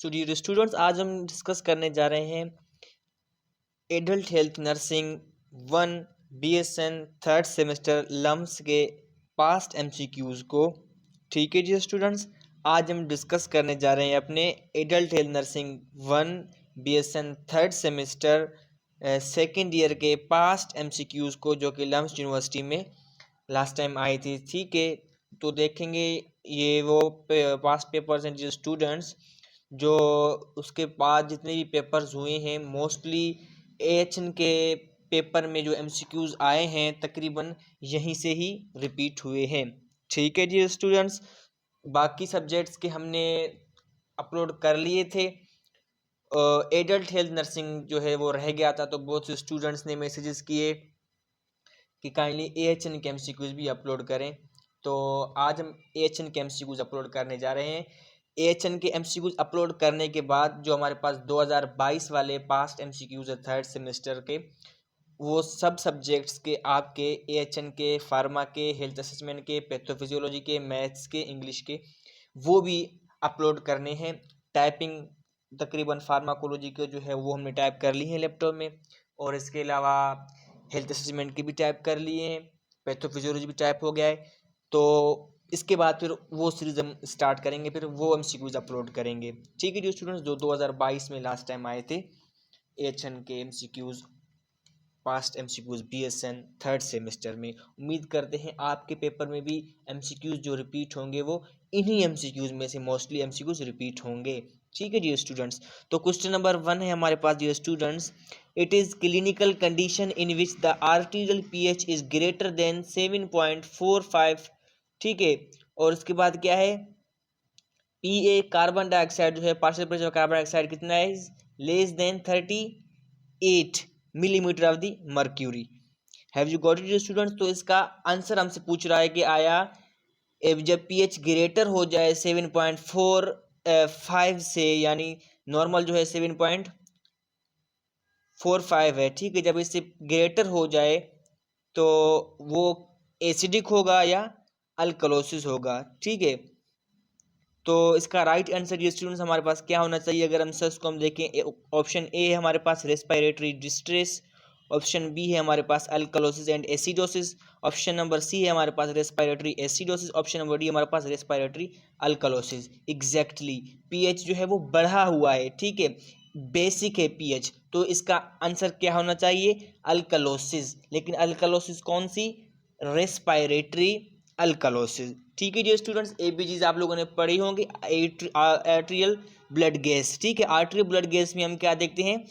So dear students, आज हम discuss करने जा रहे हैं adult health nursing 1 BSN third semester लम्स के पास्ट MCQs को। ठीक है जी स्टूडेंट्स, आज हम डिस्कस करने जा रहे हैं अपने adult health nursing 1 BSN third semester second year के पास्ट MCQs को, जो कि लम्स यूनिवर्सिटी में लास्ट टाइम आई थी। ठीक है, तो देखेंगे ये वो पास्ट पेपर्स हैं जो स्टूडेंट्स, जो उसके बाद जितने भी पेपर्स हुए हैं मोस्टली AHN के पेपर में जो MCQs आए हैं तकरीबन यहीं से ही रिपीट हुए हैं। ठीक है जी स्टूडेंट्स, बाकी सब्जेक्ट्स के हमने अपलोड कर लिए थे। एडल्ट हेल्थ नर्सिंग जो है वो रह गया था, तो बहुत से स्टूडेंट्स ने मैसेजेस किए कि काइंडली AHN के MCQs भी अपलोड करें। तो आज हम AHN के MCQs अपलोड करने जा रहे हैं। AHN के MCQs अपलोड करने के बाद जो हमारे पास 2022 वाले पास्ट MCQs है थर्ड सेमेस्टर के, वो सब सब्जेक्ट्स के आपके AHN के, फार्मा के, हेल्थ असेसमेंट के, पैथोफिजियोलॉजी के, मैथ्स के, इंग्लिश के, वो भी अपलोड करने हैं। टाइपिंग तकरीबन फार्माकोलॉजी के जो है वो हमने टाइप कर ली है लैपटॉप में, और इसके अलावा हेल्थ असेसमेंट की भी टाइप कर लिए हैं, पैथोफिजियोलॉजी भी टाइप हो गया है। तो इसके बाद फिर वो सीरीज हम स्टार्ट करेंगे, फिर वो MCQs अपलोड करेंगे। ठीक है जो स्टूडेंट्स, जो 2022 में लास्ट टाइम आए थे AHN के MCQs, past MCQs BSN third semester में, उम्मीद करते हैं आपके पेपर में भी MCQs जो रिपीट होंगे वो इन्हीं MCQs में से मोस्टली MCQs रिपीट होंगे। ठीक है डियर स्टूडेंट्स, तो क्वेश्चन नंबर 1 है हमारे पास dear students, it is clinical condition in which the arterial pH is greater than 7.45। ठीक है, और उसके बाद क्या है, PA कार्बन डाइऑक्साइड जो है, partial pressure of carbon dioxide कितना है, less than 38 millimetre of the mercury. Have you got it students? तो इसका आंसर हमसे पूछ रहा है कि आया जब pH ग्रेटर हो जाए 7.45 से, यानी नॉर्मल जो है 7.45 है, ठीक है, जब इससे ग्रेटर हो जाए तो वो एसिडिक होगा या अल्कलोसिस होगा। ठीक है, तो इसका राइट आंसर ये स्टूडेंट्स हमारे पास क्या होना चाहिए, अगर हम सर्च को हम देखें, ऑप्शन ए है हमारे पास रेस्पिरेटरी डिस्ट्रेस, ऑप्शन बी है हमारे पास alkalosis and acidosis, option number C है हमारे पास respiratory acidosis, option number D हमारे पास रेस्पिरेटरी अल्कलोसिस। एग्जैक्टली पीएच जो है वो बढ़ा हुआ है, ठीक है, बेसिक है पीएच, तो इसका आंसर क्या होना चाहिए, अल्कलोसिस। लेकिन अल्कलोसिस कौन सी, रेस्पिरेटरी अल्कलोसिस। ठीक है जी स्टूडेंट्स, एबीजीज आप लोगों ने पढ़ी होंगी, आर्टेरियल ब्लड गैस। ठीक है, आर्टेरियल ब्लड गैस में हम क्या देखते हैं,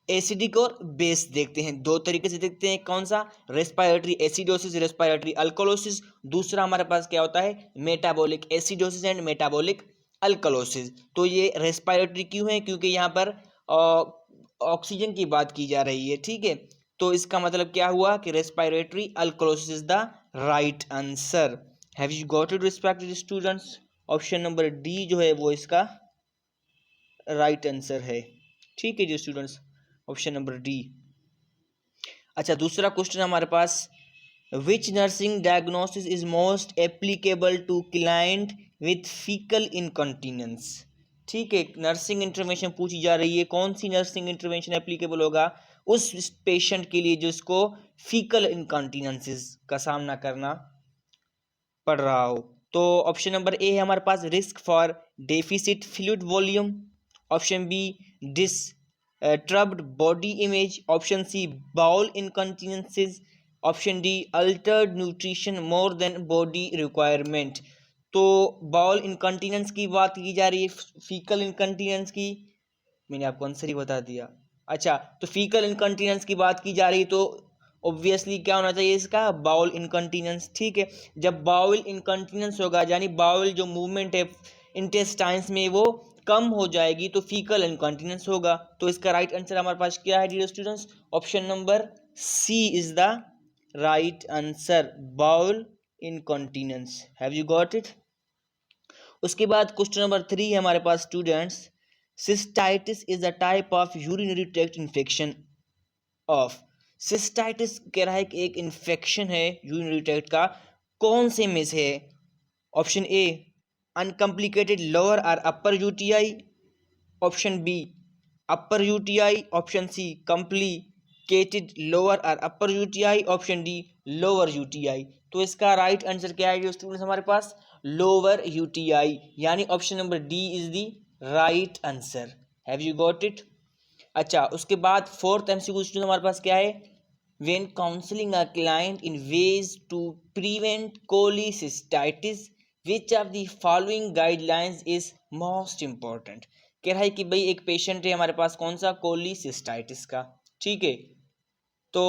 एसिडिक और बेस देखते हैं, दो तरीके से देखते हैं। कौन सा, रेस्पिरेटरी एसिडोसिस, रेस्पिरेटरी अल्कलोसिस। दूसरा हमारे पास क्या होता है, metabolic acidosis and metabolic alkalosis. तो ये रेस्पिरेटरी क्यों है, क्योंकि यहाँ पर ऑक्सीजन की बात की जा रही है। ठीक है, तो इसका मतलब क्या हुआ कि respiratory alkalosis is the right answer. Have you got it respected students? Option number D जो है वो इसका राइट आंसर है। ठीक है जी स्टूडेंट्स, ऑप्शन नंबर डी। अच्छा, दूसरा क्वेश्चन हमारे पास, which nursing diagnosis is most applicable to client with faecal incontinence. ठीक है, नर्सिंग इंटरवेंशन पूछी जा रही है, कौन सी नर्सिंग इंटरवेंशन एप्लीकेबल होगा उस पेशेंट के लिए जिसको फीकल इनकॉन्टिनेंसेस का सामना करना पड़ रहा हो। तो ऑप्शन नंबर ए है हमारे पास risk for deficit fluid volume, option B disturbed body image, option C bowel incontinences, option D altered nutrition more than body requirement. तो बाउल इनकॉन्टिनेंस की बात की जा रही है, फीकल इनकॉन्टिनेंस की मैंने आपको आंसर ही बता दिया। अच्छा, तो फीकल इनकॉन्टिनेंस की बात की जा रही, तो ऑब्वियसली क्या होना चाहिए इसका, बाउल इनकॉन्टिनेंस। ठीक है, जब बाउल इनकॉन्टिनेंस होगा यानी बाउल जो मूवमेंट है इंटेस्टाइन्स में वो कम हो जाएगी, तो फीकल इनकॉन्टिनेंस होगा। तो इसका राइट आंसर हमारे पास क्या है dear students, option number C is the right answer, bowel incontinence. Have you got it? उसके बाद क्वेश्चन नंबर 3 है हमारे पास students, cystitis is a type of urinary tract infection of. Cystitis कह रहा है कि एक इन्फेक्शन है यूरिनरी ट्रैक्ट का, कौन से में से है? ऑप्शन ए अनकम्प्लिकेटेड लोअर और upper UTI, option B upper UTI, option C complicated lower और upper UTI, option D lower UTI. तो इसका राइट आंसर क्या है स्टूडेंट्स हमारे पास? लोअर यूटीआई, यानी option number D is the right answer. Have you got it? अच्छा, उसके बाद फोर्थ एमसीक्यू स्टूडेंट हमारे पास क्या है? When counselling a client in ways to prevent cholecystitis which of the following guidelines is most important. कह रहा है कि भाई एक पेशेंट है हमारे पास, कौन सा? कोलिसिस्टाइटिस का, ठीक है। तो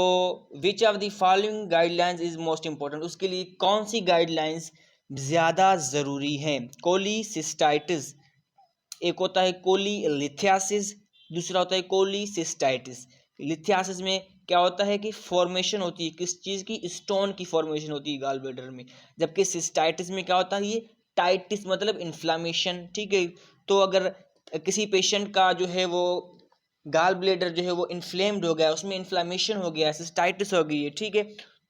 विच of the following guidelines is most important, उसके लिए कौन सी गाइडलाइंस ज़्यादा ज़रूरी है? कोलिसिस्टाइटिस, एक होता है कोलीलिथियासिस, दूसरा होता है कोलिसिस्टाइटिस। लिथियासिस में क्या होता है कि फॉर्मेशन होती है किस चीज़ की? स्टोन की फॉर्मेशन होती है गाल ब्लैडर में। जबकि सिस्टाइटिस में क्या होता है? ये टाइटिस मतलब इन्फ्लामेशन, ठीक है। तो अगर किसी पेशेंट का जो है वो गाल ब्लैडर जो है वो इन्फ्लेम्ड हो गया, उसमें इन्फ्लामेशन हो गया, सिस्टाइटिस हो गई है, ठीक है,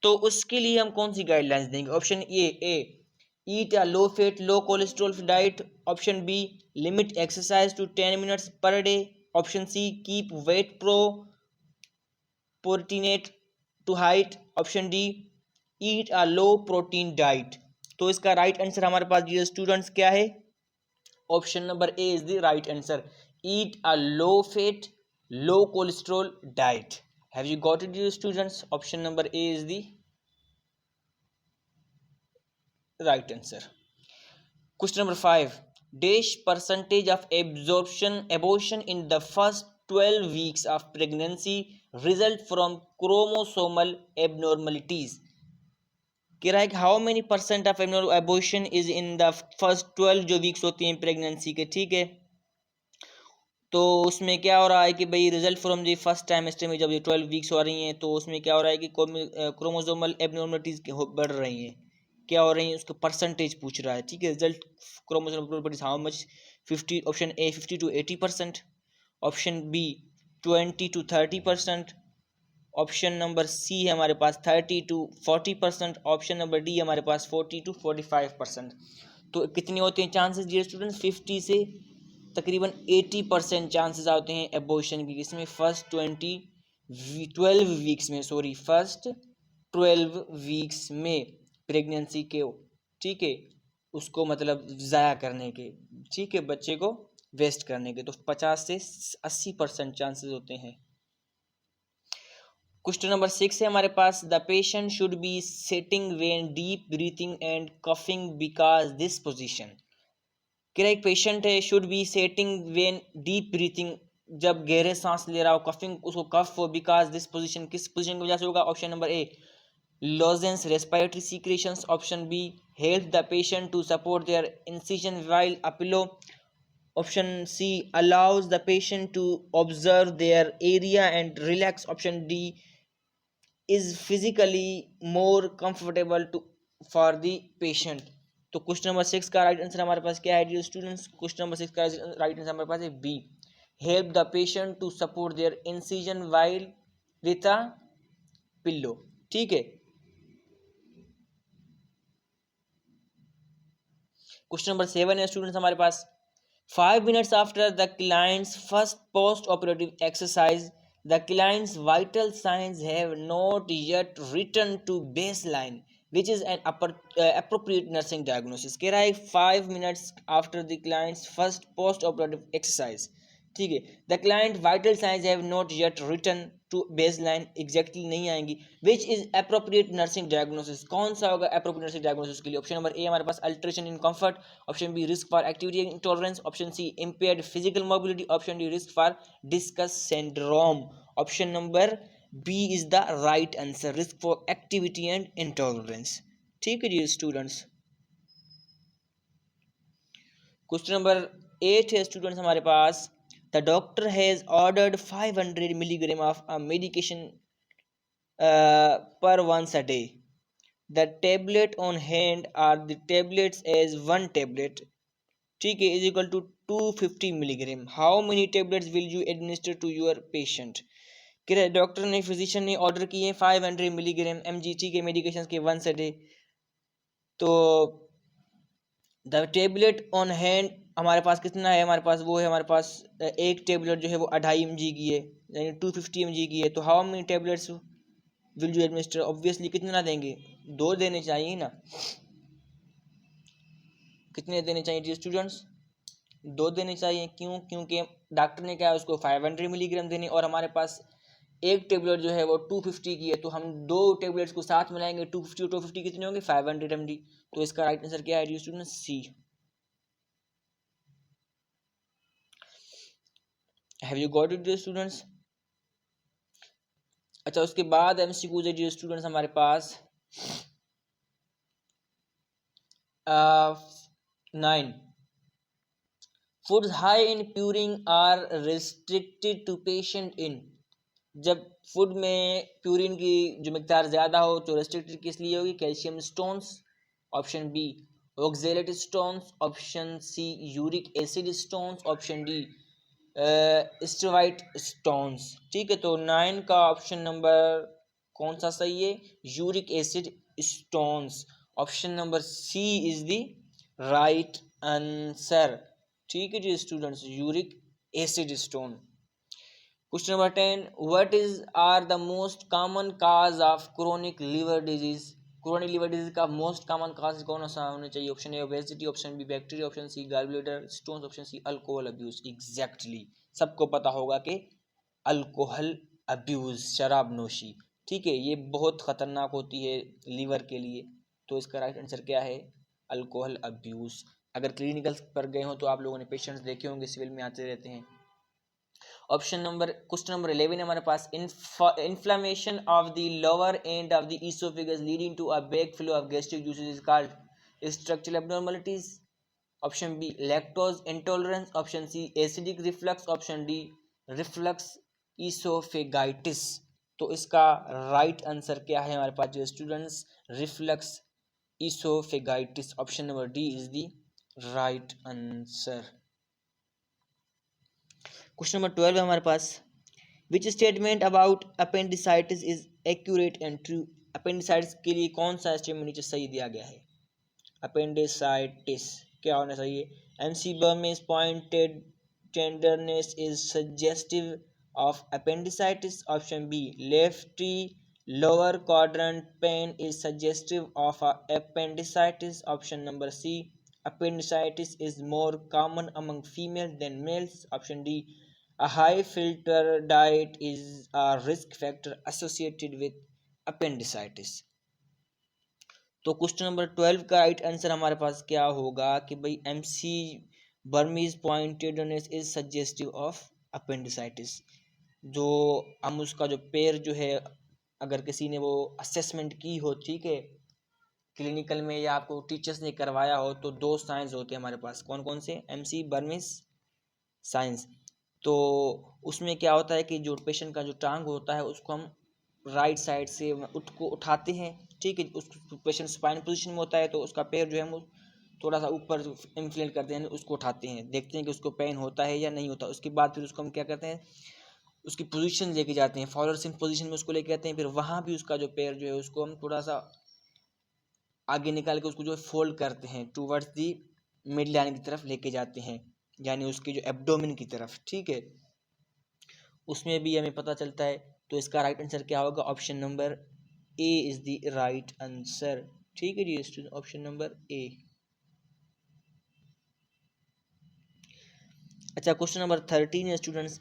तो उसके लिए हम कौन सी गाइडलाइंस देंगे? Option A eat a low fat low cholesterol diet, option B limit exercise to 10 minutes per day, option C keep weight proportionate to height, option D eat a low protein diet. तो इसका right answer हमारे पास ये students क्या है? Option number A is the right answer, eat a low fat low cholesterol diet. Have you got it students? Option number A is the right answer. Question number 5. Dash percentage of abortion in the first 12 weeks of pregnancy result from chromosomal abnormalities. कह रहा है कि how many percent of abortion is in the first 12 जो weeks होती हैं pregnancy के, ठीक है। तो उसमें क्या हो रहा है कि भाई रिजल्ट फ्रॉम द फर्स्ट टाइमेस्टर में जब ये 12 वीक्स हो रही हैं तो उसमें क्या हो रहा है कि क्रोमोसोमल एबनॉर्मलिटीज बढ़ रही हैं, क्या हो रही है उसका परसेंटेज पूछ रहा है, ठीक है। Result chromosomal properties how much? 50, option A 50 to 80%, option B 20 to 30%, option number C है हमारे पास 30 to 40%, ऑप्शन नंबर डी हमारे पास 40 to 45%। तो कितनी होते हैं चांसेस डियर स्टूडेंट्स? 50 से तकरीबन 80% चांसेस आते हैं एबॉर्शन की, इसमें फर्स्ट 12 वीक्स में, सॉरी फर्स्ट 12 वीक्स में प्रेगनेंसी के, ठीक है, उसको मतलब ज़ाया करने के, ठीक है, बच्चे को वेस्ट करने के। तो 50 से 80% चांसेस होते हैं। क्वेश्चन नंबर 6 है हमारे पास, the patient should be sitting when deep breathing and coughing because this position. कि एक पेशेंट है should be sitting when deep breathing, जब गहरे सांस ले रहा हो, कफिंग उसको कफ हो, बिकॉज दिस पोजीशन, किस पोजीशन की वजह से होगा? Option number A lozenge respiratory secretions, option B help the patient to support their incision while a pillow, option C allows the patient to observe their area and relax, option D is physically more comfortable to for the patient। तो question number 6 का right answer हमारे पास क्या है dear students? Question number 6 का right answer हमारे पास है B, help the patient to support their incision while with a pillow, ठीक है। क्वेश्चन नंबर 7 है स्टूडेंट्स हमारे पास, 5 minutes after the client's first post-operative exercise, the client's vital signs have not yet returned to baseline, which is an appropriate nursing diagnosis। कह रहा है 5 minutes after the client's first post-operative exercise, ठीक है, the client vital signs have not yet return to baseline, exactly नहीं आएंगी, which is appropriate nursing diagnosis, कौन सा होगा अप्रोप्रिएट नर्सिंग डायग्नोसिस के लिए? ऑप्शन नंबर ए हमारे पास alteration in comfort, option B risk for activity intolerance, option C impaired physical mobility, option D risk for disuse syndrome. Option number B is the right answer, risk for activity and intolerance, ठीक है जी students. Question number 8 है students हमारे पास, the doctor has ordered 500 milligram of a medication per once a day. The tablet on hand are the tablets as one tablet, ठीक है, is equal to 250 milligram. How many tablets will you administer to your patient? कि doctor ने physician ने order किए 500 milligram mg, ठीक है, medication के once a day। तो द टेबलेट ऑन हैंड हमारे पास कितना है, हमारे पास वो है, हमारे पास एक टेबलेट जो है वो 2.5 mg की है, यानी 250 mg की है। तो how many tablets will you administer? Obviously कितना देंगे, 2 देने चाहिए ना। कितने देने चाहिए जी स्टूडेंट्स? 2 देने चाहिए। क्यों? क्योंकि डॉक्टर ने क्या है उसको 500 मिलीग्राम देने, और हमारे पास एक टेबलेट जो है वो 250 की है, तो हम 2 टेबलेट्स को साथ मिलाएंगे, 250 और 250 कितने होंगे? 500 mg। तो इसका राइट आंसर क्या है जी students? C. Have you got it जी स्टूडेंट्स? अच्छा, उसके बाद एमसीक्यूज है जी स्टूडेंट्स हमारे पास 9। Foods high in purine are restricted to patient in. जब फूड में प्यूरिन की जो मिकदार ज़्यादा हो तो रेस्ट्रिक्टेड किस लिए होगी? Calcium stones, option B oxalate stones, option C uric acid stones, option D steroid stones. ठीक है, तो 9 का ऑप्शन नंबर कौन सा सही है? Uric acid stones. Option number C is the right answer. ठीक है जी students, uric acid stone. Question number 10, what is are the most common cause of chronic liver disease? Chronic liver disease का most common cause कौन सा होना चाहिए? Option A obesity, option B bacteria, option C gallbladder stones, option C alcohol abuse. Exactly सबको पता होगा कि alcohol abuse, शराब नोशी। ठीक है, ये बहुत खतरनाक होती है लीवर के लिए। तो इसका राइट आंसर क्या है? Alcohol abuse. अगर क्लिनिकल पर गए हो तो आप लोगों ने पेशेंट्स देखे होंगे, सिविल में आते रहते हैं। क्वेश्चन नंबर 11 है हमारे पास, inflammation of the lower end of the oesophagus leading to a back flow of gastric juices is called structural abnormalities. Option B lactose intolerance, option C acidic reflux, option D reflux oesophagitis. तो इसका right answer क्या है हमारे पास जो students? Reflux oesophagitis. Option number D is the right answer. Question number 12 है हमारे पास, which statement about appendicitis is accurate and true? Appendicitis के लिए कौन सा स्टेटमेंट नीचे सही दिया गया है? अपेंडिसाइटिस क्या होना चाहिए? McBurney's pointed tenderness is suggestive of appendicitis, option B lefty lower quadrant pain is suggestive of appendicitis, option number C appendicitis is more common among females than males, option D a high filter diet is a risk factor associated with appendicitis। तो question number 12 का right answer हमारे पास क्या होगा कि भाई MC Burmese pointedness is suggestive of appendicitis. जो हम उसका जो पैर जो है, अगर किसी ने वो असेसमेंट की हो, ठीक है, क्लिनिकल में या आपको टीचर्स ने करवाया हो, तो 2 साइंस होते हैं हमारे पास। कौन कौन से? MC Burmese science. तो उसमें क्या होता है कि जो पेशेंट का जो टांग होता है उसको हम राइट साइड से उसको उठाते हैं, ठीक है। उस पेशेंट स्पाइन पोजीशन में होता है तो उसका पैर जो है हम थोड़ा सा ऊपर इन्फ्लेट करते हैं, उसको उठाते हैं, देखते हैं कि उसको पेन होता है या नहीं होता। उसके बाद फिर उसको हम क्या करते हैं, उसकी पोजीशन लेके जाते हैं, फॉलोअर सिम पोजीशन में उसको लेके आते हैं। फिर वहाँ भी उसका जो पैर जो है उसको हम थोड़ा सा आगे निकाल के उसको जो फोल्ड करते हैं टूवर्ड्स दी मिड लाइन की तरफ लेके जाते हैं, यानी उसके जो एब्डोमेन की तरफ, ठीक है। उसमें भी हमें पता चलता है। तो इसका राइट आंसर क्या होगा? Option number A is the right answer. ठीक है जी स्टूडेंट, ऑप्शन नंबर ए। अच्छा, क्वेश्चन नंबर 13 है students,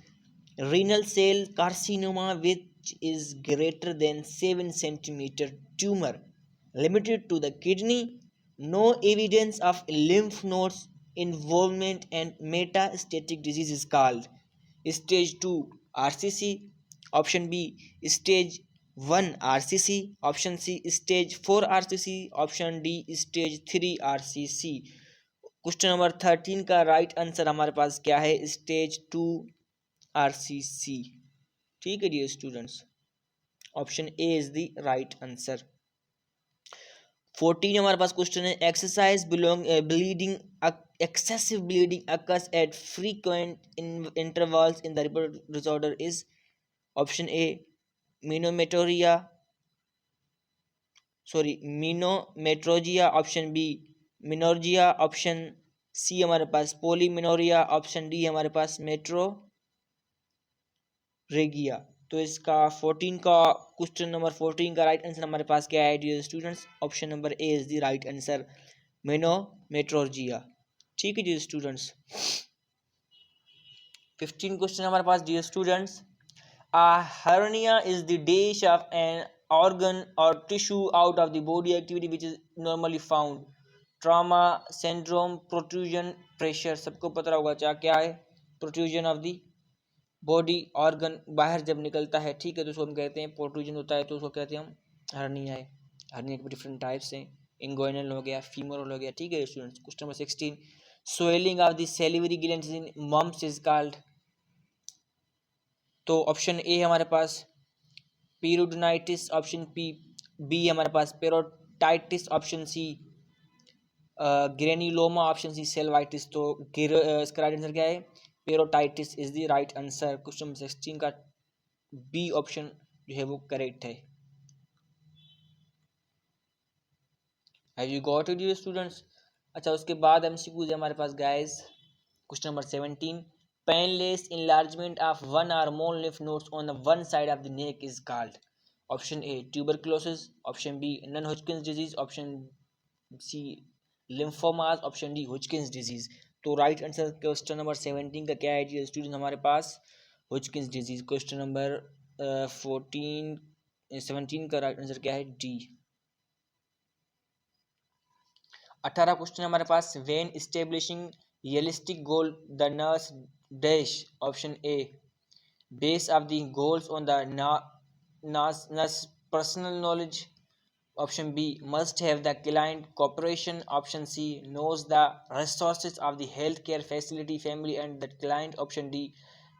renal cell carcinoma which is greater than 7 centimetre tumour limited to the kidney, no evidence of lymph nodes involvement and metastatic disease is called stage 2 RCC, option B stage 1 RCC, option C stage 4 RCC, option D stage 3 RCC। Question number 13 का right answer हमारे पास क्या है? Stage 2 RCC। ठीक है जी students, option A is the right answer. 14 हमारे पास क्वेश्चन है, exercise bleeding excessive bleeding occurs at frequent intervals in the reproductive disorder is option A menometorrhea, menometrorrhea, option B menorrhagia, option सी हमारे पास polymenorrhoea, option D हमारे पास metro रेगिया। तो इसका 14 का question number 14 का right answer हमारे पास क्या है dear students? Option number A is the right answer, metrorrhagia. ठीक है डियर स्टूडेंट्स। 15 क्वेश्चन हमारे पास dear students. A hernia is the dash of an organ or tissue out of the body activity which is normally found. Trauma, syndrome, protrusion, pressure, सबको पता होगा क्या है protrusion of the body organ बाहर जब निकलता है, ठीक है, तो उसको हम कहते हैं प्रोट्रूजन होता है, तो उसको कहते हैं हम हर्निया है। हर्निया के डिफरेंट टाइप्स हैं, इंगोइनल हो गया, फीमोरल हो गया। ठीक है students. Question number 16, swelling of the salivary glands in mumps is called. तो ऑप्शन ए हमारे पास पीरियोडोनाइटिस, ऑप्शन बी हमारे पास parotitis, option C granuloma, option C cellulitis. तो इसका राइट आंसर क्या है? Parotitis is the right answer. Question number 16 का बी ऑप्शन जो है वो करेक्ट है। Have you got it students? अच्छा, उसके बाद एमसीक्यूज है हमारे पास guys. Question number 17, painless enlargement of one or more lymph nodes on the one side of the neck is called. Option A tuberculosis, option B non hodgkin's disease, option C lymphomas, option D hodgkin's disease. तो right answer question number 17 का क्या है student हमारे पास? hodgkin's disease. Question number 17 का right answer क्या है? D. 18 question हमारे पास, when establishing realistic goal the nurse dash, option A base of the goals on the NAS personal knowledge, option B must have the client cooperation, option C knows the resources of the healthcare facility family and the client, option D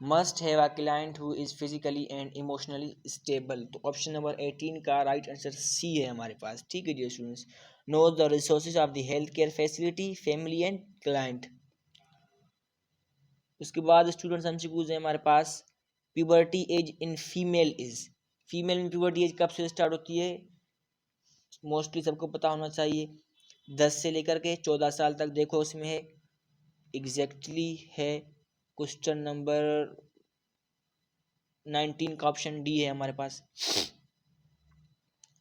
must have a client who is physically and emotionally stable। तो option number 18 का right answer C है हमारे पास। ठीक है dear students, knows the resources of the healthcare facility family and client। उसके बाद students MCQs है हमारे पास। Puberty age in female is, female में प्यूबर्टी एज कब से स्टार्ट होती है? मोस्टली सबको पता होना चाहिए, 10 से लेकर के 14 साल तक। देखो उसमें है एग्जैक्टली है क्वेश्चन नंबर 19 का ऑप्शन डी है हमारे पास।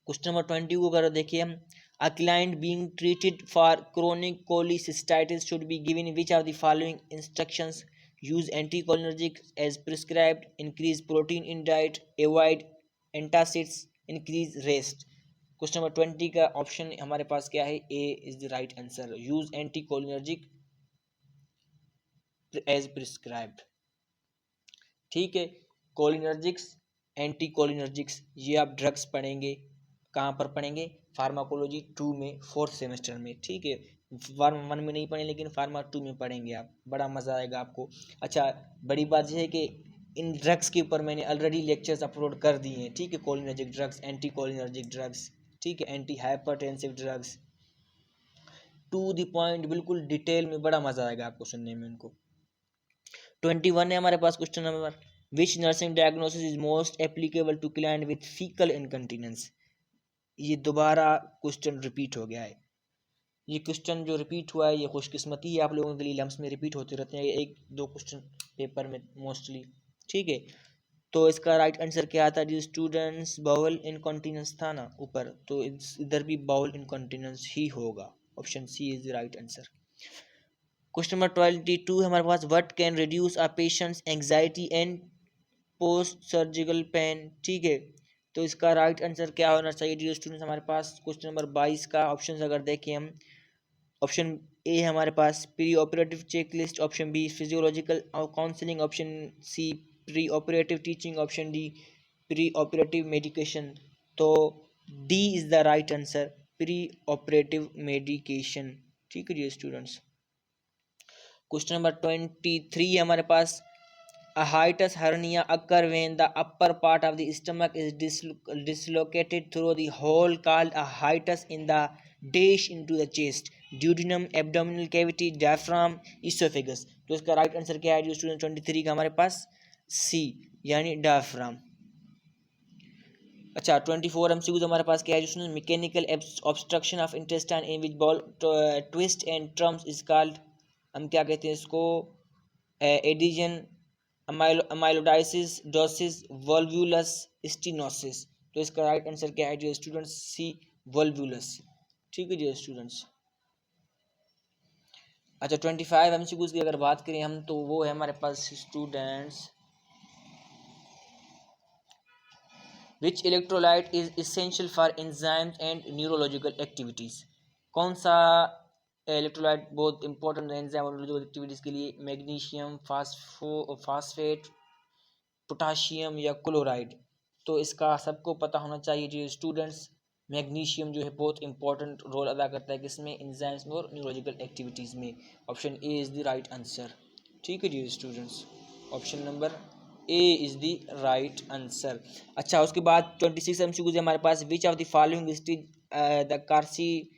क्वेश्चन नंबर 20 को अगर देखिए हम, a client being treated for chronic cholecystitis should be given which of the following instructions? Use anticholinergics as prescribed, increase protein in diet, avoid antacids, increase rest। Question number 20 का option हमारे पास क्या है? A is the right answer, use anticholinergic as prescribed. ठीक है, cholinergics, anticholinergics, ये आप drugs पढ़ेंगे। कहाँ पर पढ़ेंगे? फार्माकोलॉजी 2 में 4th सेमेस्टर में। ठीक है, फार्मा 1 में नहीं पढ़े लेकिन फार्मा 2 में पढ़ेंगे आप, बड़ा मज़ा आएगा आपको। अच्छा, बड़ी बात यह है कि इन ड्रग्स के ऊपर मैंने ऑलरेडी लेक्चर्स अपलोड कर दिए हैं। ठीक है, cholinergic drugs, anti cholinergic drugs, ठीक है, anti hypertensive drugs, to the point, बिल्कुल डिटेल में, बड़ा मज़ा आएगा आपको सुनने में उनको। 21 है हमारे पास question number, which nursing diagnosis is most applicable to client with faecal incontinence. ये दोबारा क्वेश्चन रिपीट हो गया है। ये क्वेश्चन जो रिपीट हुआ है ये खुशकिस्मती है आप लोगों के लिए, लम्स में रिपीट होते रहते हैं, एक दो क्वेश्चन पेपर में मोस्टली। ठीक है, तो इसका राइट आंसर क्या था जी स्टूडेंट्स? बाउल इनकॉन्टिनेंस था ना ऊपर, तो इधर भी बाउल इनकॉन्टिनेंस ही होगा, option C is the right answer. Question number 22 हमारे पास, what can reduce a patient's anxiety and post surgical pain. ठीक है, तो इसका राइट आंसर क्या होना चाहिए डियर स्टूडेंट्स हमारे पास? क्वेश्चन नंबर 22 का ऑप्शन अगर देखें हम, ऑप्शन ए हमारे पास pre operative check list, option B physiological counselling, option C pre operative teaching, option D pre operative medication. तो D is the right answer, pre operative medication. ठीक है dear students. Question number 23 हमारे पास, a hiatus hernia occur when the upper part of the stomach is dislocated through the hole called a hiatus in the dash into the chest, duodenum, abdominal cavity, diaphragm, esophagus। तो इसका right answer क्या है student 23 का हमारे पास? सी, यानी diaphragm. अच्छा, 24 MCQs हमारे पास क्या है student? Mechanical obstruction of intestine in which ball twist and terms is called. हम क्या कहते हैं इसको, एडिजन, अमाइलोडाइसिस, डोसिस, वोल्वुलस स्टीनोसिस। तो इसका राइट आंसर क्या है डियर स्टूडेंट्स, सी वोल्वुलस। ठीक है डियर स्टूडेंट्स। अच्छा 25 एमसीक्यूज की अगर बात करें हम, तो वो है हमारे पास students, which electrolyte is essential for enzymes and neurological activities. कौन सा इलेक्ट्रोलाइट बहुत इंपॉर्टेंट है एंजाइम और न्यूरोलॉजिकल एक्टिविटीज के लिए, मैग्नीशियम, फास्फेट, पोटाशियम या क्लोराइड। तो इसका सबको पता होना चाहिए डियर स्टूडेंट्स, मैग्नीशियम जो है बहुत इंपॉर्टेंट रोल अदा करता है किसमें, एंजाइम्स में और न्यूरोलॉजिकल एक्टिविटीज़ में। Option A is the right answer. ठीक है dear students, option number A is the right answer. अच्छा उसके बाद 26 एमसीक्यूज है हमारे पास, which of the following stage the carcinogen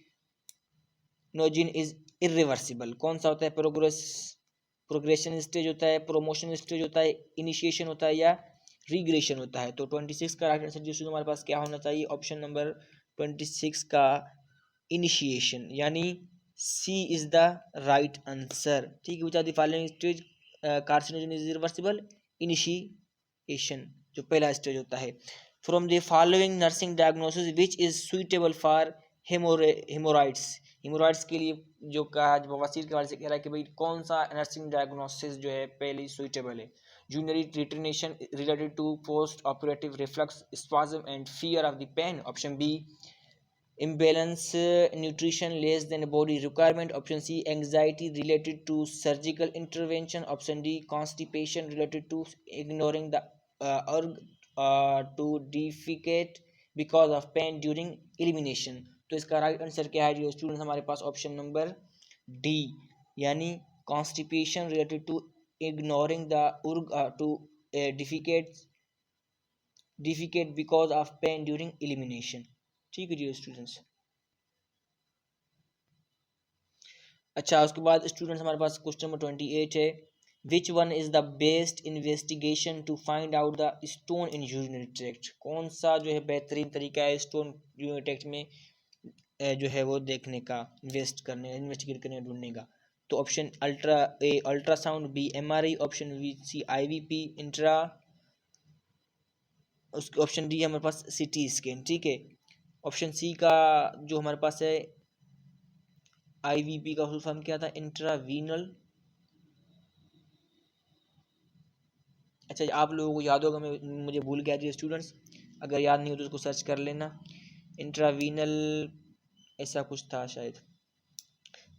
is irreversible. कौन सा होता है, प्रोग्रेशन स्टेज होता है, प्रोमोशन स्टेज होता है, इनिशिएशन होता है या रिग्रेशन होता है। तो 26 का राइट आंसर जो हमारे पास क्या होना चाहिए, ऑप्शन नंबर 26 का इनिशिएशन, यानी C is the right answer. ठीक है, which are the following stage carcinogen is reversible, initiation जो पहला स्टेज होता है। From the following nursing diagnosis which is suitable for haemorrhoids. Haemorrhoids के लिए जो कहा, बवासीर के बारे से कह रहा है कि भाई कौन सा नर्सिंग डायग्नोसिस जो है पहले सुइटेबल है। Urinary retention related to post operative reflux spasm and fear of the pain. Option B imbalance nutrition less than body requirement. Option C anxiety related to surgical intervention. Option D constipation related to ignoring the urge to defecate because of pain during elimination. तो इसका right answer क्या है जो students हमारे पास, option number D, यानी constipation related to ignoring the urge to defecate because of pain during elimination। ठीक है जी स्टूडेंट्स। अच्छा उसके बाद स्टूडेंट्स हमारे पास क्वेश्चन नंबर 28 है, which one is the best investigation to find out the stone in urinary tract. कौन सा जो है बेहतरीन तरीका है स्टोन यूरिनरी ट्रैक्ट में जो है वो देखने का, इन्वेस्टिगेट करने ढूंढने का। तो option ultrasound, B MRI, option B C IVP intra, उसके ऑप्शन डी हमारे पास सिटी स्कैन। ठीक है, ऑप्शन सी का जो हमारे पास है आईवीपी का फुल फॉर्म क्या था, इंट्रावीनल। अच्छा आप लोगों को याद होगा, मुझे भूल गया जी स्टूडेंट्स, अगर याद नहीं हो तो उसको सर्च कर लेना, इंट्रावीनल ऐसा कुछ था शायद।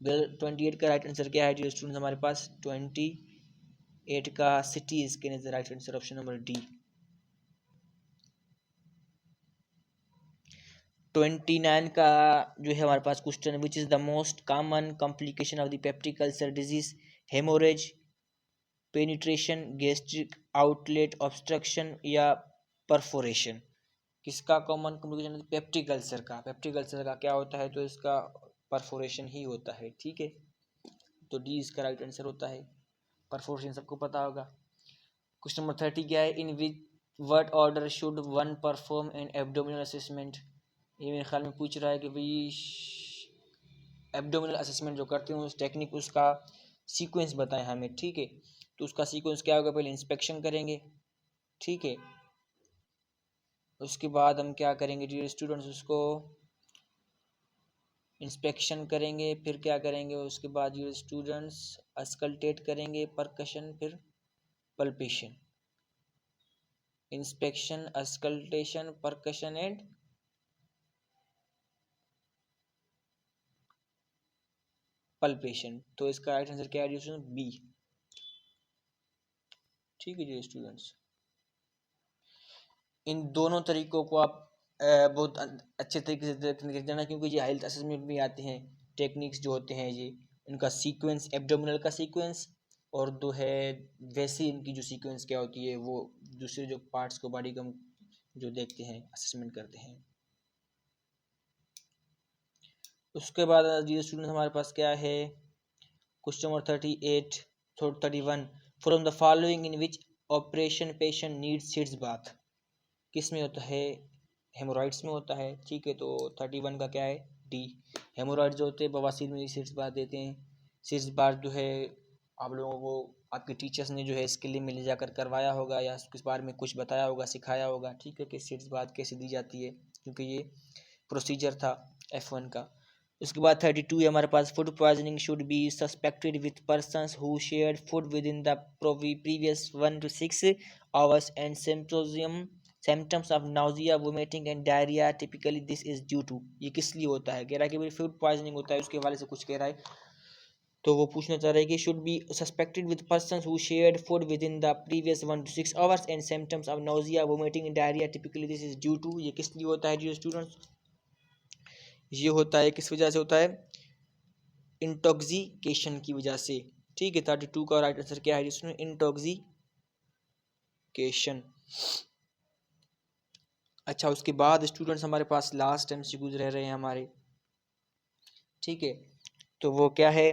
28 का राइट आंसर क्या है जी स्टूडेंट्स हमारे पास, 28 का CT scan is the right answer, option number D. 29 का जो है हमारे पास क्वेश्चन, which is the most common complication of the peptic ulcer disease, haemorrhage, penetration, gastric outlet obstruction या परफोरेशन। किसका कॉमन कॉम्प्लिकेशन है, पेप्टिक अल्सर का। पेप्टिक अल्सर का क्या होता है, तो इसका परफोरेशन ही होता है। ठीक है, तो डी इसका राइट आंसर होता है, परफोरेशन सबको पता होगा। क्वेश्चन नंबर 30 क्या है, in which what order should one perform an abdominal assessment. ये मेरे ख्याल में पूछ रहा है कि भाई एब्डोमिनल असेसमेंट जो करते हैं उस टेक्निक, उसका सीक्वेंस बताएं हमें। ठीक है, तो उसका सीक्वेंस क्या होगा, पहले इंस्पेक्शन करेंगे। ठीक है, उसके बाद हम क्या करेंगे डियर स्टूडेंट्स, उसको इंस्पेक्शन करेंगे, फिर क्या करेंगे उसके बाद डियर स्टूडेंट्स, अस्कल्टेट करेंगे, परकशन, फिर palpation. Inspection, auscultation, percussion and palpation. तो इसका राइट आंसर क्या है डियर स्टूडेंट्स, बी। ठीक है डियर स्टूडेंट्स, इन दोनों तरीकों को आप बहुत अच्छे तरीके से देखना, क्योंकि ये हेल्थ असेसमेंट में आते हैं टेक्निक्स जो होते हैं ये, इनका सीक्वेंस, एब्डोमिनल का सीक्वेंस, और दो है वैसे इनकी जो सीक्वेंस क्या होती है, वो दूसरे जो पार्ट्स को बॉडी का जो देखते हैं, असेसमेंट करते हैं। उसके बाद डियर स्टूडेंट हमारे पास क्या है, question number 38 31, from the following in which operation patient needs seeds bath. किस में होता है, हेमोरॉइड्स में होता है। ठीक है, तो 31 का क्या है, डी। हेमोरॉइड जो होते हैं बवासीर में सीड्स बात देते हैं। सीड्स बार जो है आप लोगों को आपके टीचर्स ने जो है इसके लिए मिल जाकर करवाया होगा या इस बारे में कुछ बताया होगा, सिखाया होगा, ठीक है, कि सीड्स बार कैसे दी जाती है, क्योंकि ये प्रोसीजर था F1 का। उसके बाद 32 है हमारे पास, food poisoning should be suspected with persons who shared food within the previous 1 to 6 hours and symptoms of nausea, vomiting and diarrhea, typically this is due to, ये किस लिए होता है, कह रहा है कि भाई फूड पॉइजनिंग होता है, उसके हवाले से कुछ कह रहा है। तो वो पूछना चाह रहा है कि should be suspected with persons who shared food within the previous 1 to 6 hours and symptoms of nausea, vomiting and diarrhea, typically this is due to, ये किस लिए होता है जी स्टूडेंट्स, ये होता है किस वजह से होता है, इंटॉक्सिकेशन की वजह से, ठीक है। 32 का राइट आंसर क्या है इसमें, इंटॉक्सिकेशन। अच्छा, उसके बाद स्टूडेंट्स हमारे पास लास्ट एमसीक्यूज रह रहे हैं हमारे, ठीक है। तो वो क्या है,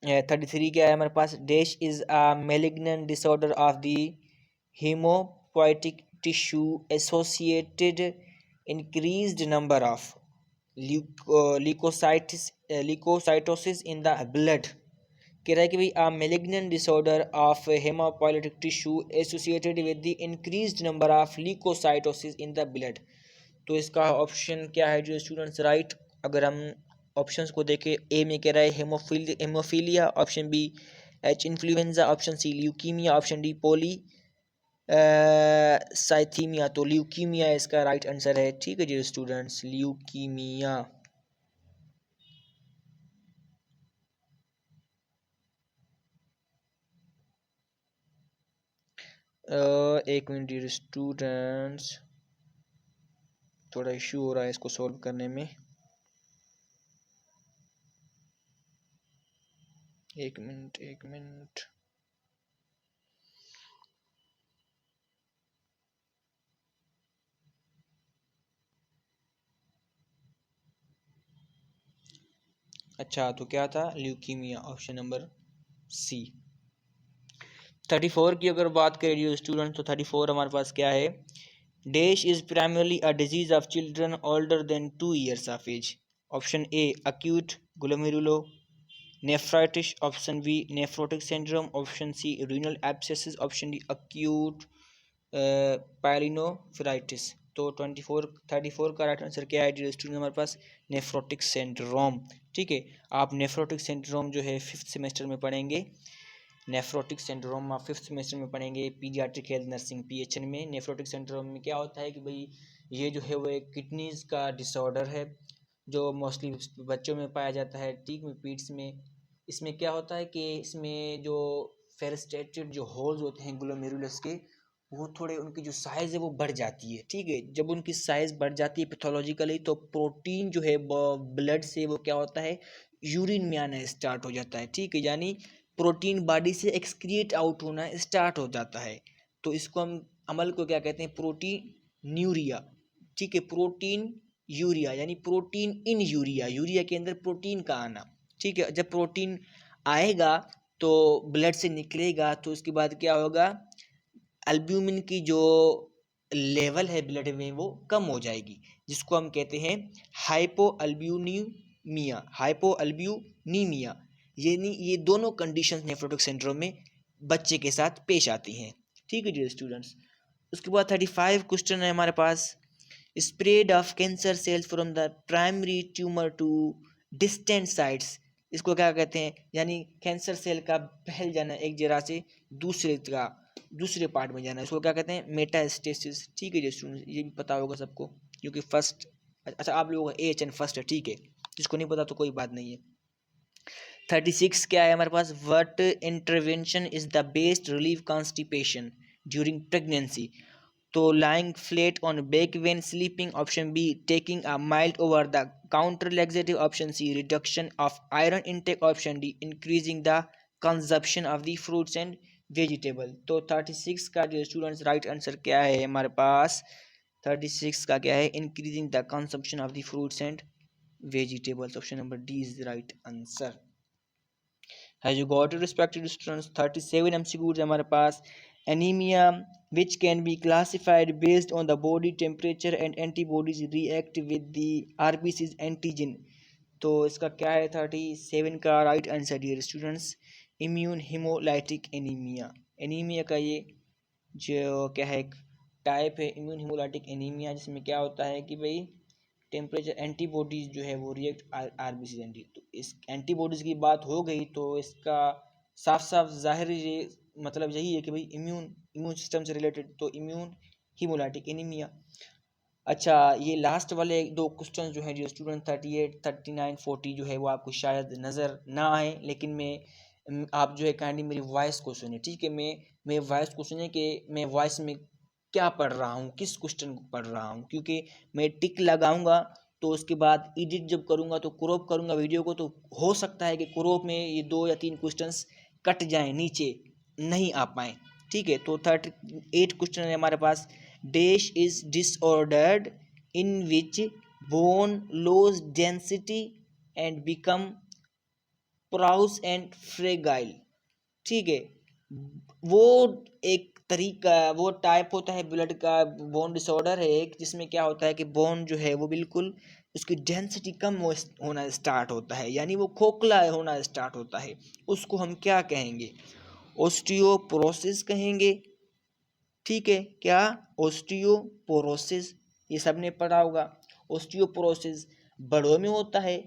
33 क्या है हमारे पास, dash is a malignant disorder of the haemopoietic tissue associated increased number of leucocytosis in the blood, कह रहा है कि भाई a malignant disorder of haemopoietic tissue associated with the increased number of leucocytosis in the blood. तो इसका option क्या है जो स्टूडेंट्स राइट, अगर हम ऑप्शंस को देखें, ए में कह रहा है haemophilia, option B H influenza, option C leukaemia, option D poly cythaemia. तो ल्यूकीमिया इसका राइट आंसर है, ठीक है जी स्टूडेंट्स, ल्यूकीमिया। एक मिनट डियर स्टूडेंट्स, थोड़ा इश्यू हो रहा है इसको सॉल्व करने में, एक मिनट। अच्छा, तो क्या था, ल्यूकीमिया, ऑप्शन नंबर सी। 34 की अगर बात करें डियर स्टूडेंट, तो 34 हमारे पास क्या है, dash is primarily a disease of children older than 2 years of age, option A acute glomerulo nephritis, option B nephrotic syndrome, option C renal abscesses, option D acute pyelonephritis. तो 34 का right answer क्या है dear student हमारे पास, nephrotic syndrome, ठीक है। आप nephrotic syndrome जो है 5th सेमेस्टर में पढ़ेंगे, नेफ्रोटिक सिंड्रोम आप 5th सेमेस्टर में पढ़ेंगे पीडियाट्रिक हेल्थ नर्सिंग PHN में। नेफ्रोटिक सिंड्रोम में क्या होता है कि भाई ये जो है वो एक किडनीज का डिसऑर्डर है जो मोस्टली बच्चों में पाया जाता है, ठीक में, पीड्स में। इसमें क्या होता है कि इसमें जो फेरेस्टेटेड जो होल्स होते हैं ग्लोमेरुलस के, वो थोड़े उनकी जो साइज़ है वो बढ़ जाती है, ठीक है। जब उनकी साइज़ बढ़ जाती है पैथोलॉजिकली, तो प्रोटीन जो है ब्लड से वो क्या होता है, यूरिन में आना स्टार्ट हो जाता है, ठीक है, यानी प्रोटीन बॉडी से एक्सक्रिएट आउट होना स्टार्ट हो जाता है। तो इसको हम अमल को क्या कहते हैं, प्रोटीन न्यूरिया, ठीक है, प्रोटीन यूरिया, यानी प्रोटीन इन यूरिया, यूरिया के अंदर प्रोटीन का आना, ठीक है। जब प्रोटीन आएगा तो ब्लड से निकलेगा, तो उसके बाद क्या होगा, अल्ब्यूमिन की जो लेवल है ब्लड में वो कम हो जाएगी, जिसको हम कहते हैं हाइपोअल्ब्यूमिया, हाइपोअल्ब्यूमीमिया। ये दोनों कंडीशंस नेफ्रोटिक सिंड्रोम में बच्चे के साथ पेश आती हैं, ठीक है डियर स्टूडेंट्स। उसके बाद 35 क्वेश्चन है हमारे पास, spread of cancer cells from the primary tumour to distant sites, इसको क्या कहते हैं, यानी कैंसर सेल का फैल जाना एक जगह से दूसरे पार्ट में जाना, इसको क्या कहते हैं, मेटास्टेसिस, ठीक है जी स्टूडेंट्स, ये भी पता होगा सबको, क्योंकि फर्स्ट, अच्छा आप लोगों का AHN फर्स्ट है, ठीक है, जिसको नहीं पता तो कोई बात नहीं है। 36 क्या है हमारे पास, what intervention is the best relieve constipation during pregnancy. तो lying flat on back when sleeping, option B taking a mild over the counter laxative, option C reduction of iron intake, option D increasing the consumption of the fruits and vegetable। तो 36 का जो students right answer क्या है हमारे पास, 36 का क्या है, increasing the consumption of the fruits and vegetables, option number D is the right answer. Has you got it respected students? 37 MCQs है हमारे पास, anemia which can be classified based on the body temperature and antibodies react with the RBC's antigen, तो इसका क्या है 37 का right answer dear students, immune haemolytic anaemia. Anaemia का ये जो क्या है एक टाइप है इम्यून हीमोलाइटिक एनीमिया, जिसमें क्या होता है कि भाई टेम्परेचर एंटीबॉडीज जो है वो रिएक्ट आरबीसी एंटी, तो इस एंटीबॉडीज की बात हो गई तो इसका साफ साफ जाहिर ये मतलब यही है कि भाई इम्यून सिस्टम से रिलेटेड, तो इम्यून हीमोलाइटिक एनीमिया। अच्छा, ये लास्ट वाले दो क्वेश्चन जो है जो स्टूडेंट 38, 39, 40 जो है वो आपको शायद नज़र ना आए, लेकिन मैं आप जो है काइंडली मेरी वॉइस को सुने, ठीक है। मैं वॉइस को सुने कि मैं वॉइस में क्या पढ़ रहा हूँ, किस क्वेश्चन को पढ़ रहा हूँ, क्योंकि मैं टिक लगाऊंगा तो उसके बाद एडिट जब करूँगा तो क्रॉप करूँगा वीडियो को, तो हो सकता है कि क्रॉप में ये 2 या 3 क्वेश्चंस कट जाएं, नीचे नहीं आ पाएँ, ठीक है। तो 38 क्वेश्चन है हमारे पास। Dash is disordered in which bone lose density and become porous and fragile, ठीक है। वो एक तरीका, वो टाइप होता है ब्लड का, बोन डिसऑर्डर है एक, जिसमें क्या होता है कि बोन जो है वो बिल्कुल उसकी डेंसिटी कम होना स्टार्ट होता है, यानी वो खोखला होना स्टार्ट होता है। उसको हम क्या कहेंगे? ओस्टियोपोरोसिस कहेंगे, ठीक है। क्या? ओस्टियोपोरोसिस, ये सबने पढ़ा होगा। ओस्टियोपोरोसिस बड़ों में होता है,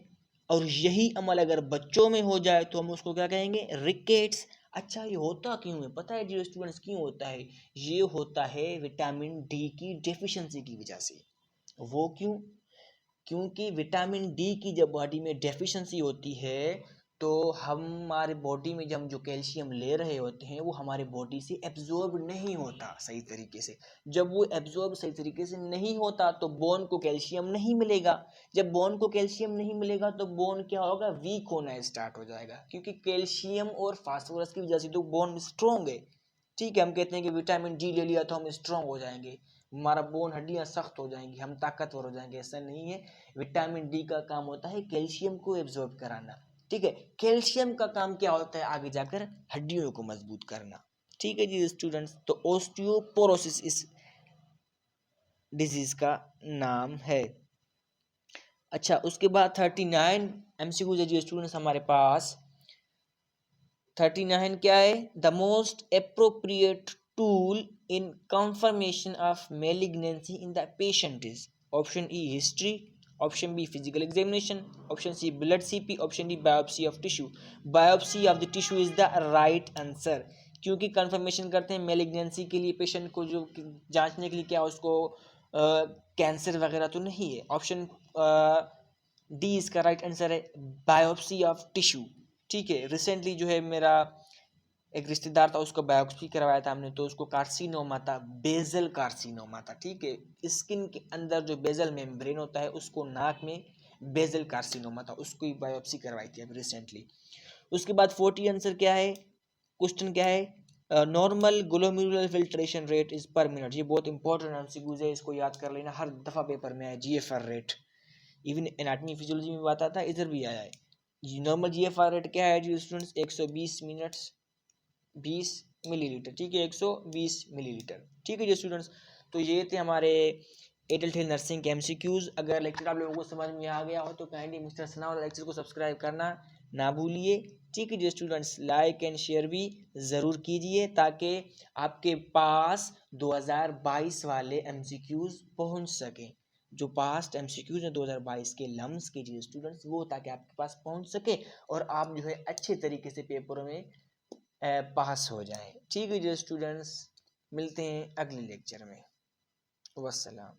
और यही अमल अगर बच्चों में हो जाए तो हम उसको क्या कहेंगे? रिकेट्स। अच्छा, ये होता क्यों है? पता है डियर स्टूडेंट्स क्यों होता है? ये होता है विटामिन डी की डेफिशिएंसी की वजह से। वो क्यों? क्योंकि विटामिन डी की जब बॉडी में डेफिशिएंसी होती है तो हमारे बॉडी में जब हम जो कैल्शियम ले रहे होते हैं वो हमारे बॉडी से एब्जॉर्ब नहीं होता सही तरीके से। जब वो एब्जॉर्ब सही तरीके से नहीं होता तो बोन को कैल्शियम नहीं मिलेगा। जब बोन को कैल्शियम नहीं मिलेगा तो बोन क्या होगा? वीक होना स्टार्ट हो जाएगा, क्योंकि कैल्शियम और फास्फोरस की वजह से तो बोन स्ट्रोंग है, ठीक है। हम कहते हैं कि विटामिन डी ले लिया तो हम स्ट्रांग हो जाएंगे, हमारा बोन हड्डियां सख्त हो जाएंगी, हम ताकतवर हो जाएंगे। ऐसा नहीं है। विटामिन डी का काम होता है कैल्शियम को एब्जॉर्ब कराना, ठीक है। कैल्शियम का काम क्या होता है? आगे जाकर हड्डियों को मजबूत करना, ठीक है जी स्टूडेंट्स। तो ओस्टियोपोरोसिस इस डिजीज का नाम है। अच्छा, उसके बाद 39 एमसीक्यू है जी स्टूडेंट्स हमारे पास। 39 क्या है? The most appropriate tool in confirmation of malignancy in the patient is option E history, option B physical examination, option C blood CP, option D biopsy of tissue. Biopsy of the tissue is the right answer, क्योंकि confirmation करते हैं malignancy के लिए patient को, जो जांचने के लिए क्या उसको कैंसर वगैरह तो नहीं है। ऑप्शन डी इसका राइट आंसर है, बायोप्सी ऑफ टिश्यू, ठीक है। रिसेंटली जो है मेरा एक रिश्तेदार था, उसको बायोप्सी करवाया था हमने, तो उसको कार्सिनोमा था, बेजल कार्सिनोमा था, ठीक है। स्किन के अंदर जो बेजल मेम्ब्रेन होता है उसको नाक में बेजल कार्सिनोमा था, उसको बायोप्सी करवाई थी अभी रिसेंटली। उसके बाद 40 आंसर क्या है? क्वेश्चन क्या है? Normal glomerular filtration rate is पर मिनट। ये बहुत इंपॉर्टेंट एमसीक्यूज है, इसको याद कर लेना, हर दफा पेपर में आया GFR rate. Even anatomy physiology में बात आता है, इधर भी आया है। नॉर्मल जीएफआर रेट क्या है जी स्टूडेंट्स? 120 मिनट्स 20 मिलीलीटर, ठीक है। 120 मिलीलीटर, ठीक है जी स्टूडेंट्स। तो ये थे हमारे एयरटेल टेल नर्सिंग के एमसीक्यूज। अगर लेक्चर आप लोगों को समझ में आ गया हो तो काइंडली मिस्टर सना वाला लेक्चर को सब्सक्राइब करना ना भूलिए, ठीक है जी स्टूडेंट्स। लाइक एंड शेयर भी ज़रूर कीजिए ताकि आपके पास 2022 वाले एमसीक्यूज पहुंच सकें। जो पास्ट एमसीक्यूज हैं 2022 के लम्स के जी स्टूडेंट्स, वो ताकि आपके पास पहुंच सके और आप जो है अच्छे तरीके से पेपरों में पास हो जाएं, ठीक है जी स्टूडेंट्स। मिलते हैं अगले लेक्चर में। वस्सलाम।